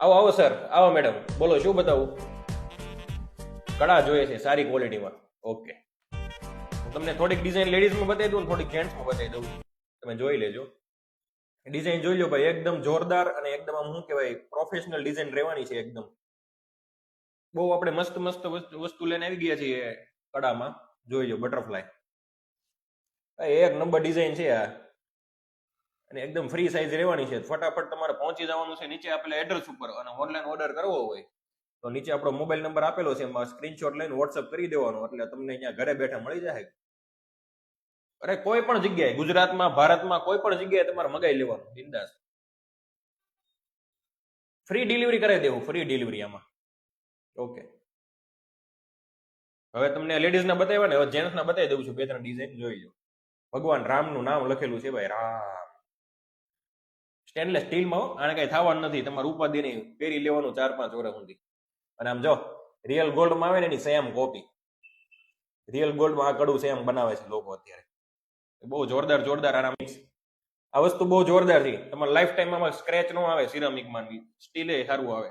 આવો આવો સર, આવો મેડમ, બોલો શું બતાવું? કડા જોઈએ છે સારી ક્વોલિટીમાં. ઓકે, હું તમને થોડીક ડિઝાઇન લેડીઝમાં બતાવી દઉં, થોડીક જેન્ટ્સમાં બતાવી દઉં, તમે જોઈ લેજો. ડિઝાઇન જોઈ લો ભાઈ, એકદમ જોરદાર અને એકદમ આમ શું કહેવાય પ્રોફેશનલ ડિઝાઇન રહેવાની છે એકદમ. બહુ આપણે મસ્ત મસ્ત વસ્તુ લઈને આવી ગયા છીએ કડામાં. જોઈ લો બટરફ્લાય, એક નંબર ડિઝાઇન છે આ, અને એકદમ ફ્રી સાઇઝ રહેવાની છે. ફટાફટ તમારે પહોંચી જવાનું છે નીચે આપેલા એડ્રેસ ઉપર, અને ઓનલાઈન ઓર્ડર કરવો હોય તો નીચે આપણો મોબાઈલ નંબર આપેલો છે, એમાં સ્ક્રીનશોટ લઈને વોટ્સઅપ કરી દેવાનો, એટલે તમને અહીંયા ઘરે બેઠા મળી જાય. અરે કોઈ પણ જગ્યાએ, ગુજરાતમાં, ભારતમાં, કોઈ પણ જગ્યાએ તમારે મગાઈ લેવાનું બિંદાસ. ફ્રી ડિલિવરી કરાવી દેવું, ફ્રી ડિલિવરી આમાં. ઓકે, હવે તમને લેડીઝ ના બતાવ્યા ને, હવે જેન્ટ્સ ના બતાવી દઉં છું. બે ત્રણ ડિઝાઇન જોઈ લો. ભગવાન રામનું નામ લખેલું છે ભાઈ, રામ. સ્ટેનલેસ સ્ટીલમાં, આને કઈ થવાનું નથી, તમારે ઉપાધિ નહીં, પહેરી લેવાનું 4-5 વર્ષ સુધી. અને આમ જો રિયલ ગોલ્ડમાં આવે ને એની સેમ કોપી. રિયલ ગોલ્ડમાં આ કડું સેમ બનાવે છે લોકો અત્યારે. બહુ જોરદાર જોરદાર આના મિક્સ. આ વસ્તુ બહુ જોરદાર છે. તમારે લાઈફ ટાઈમ આમાં સ્ક્રેચ ન આવે, સિરામિકમાં સ્ટીલ સારું આવે.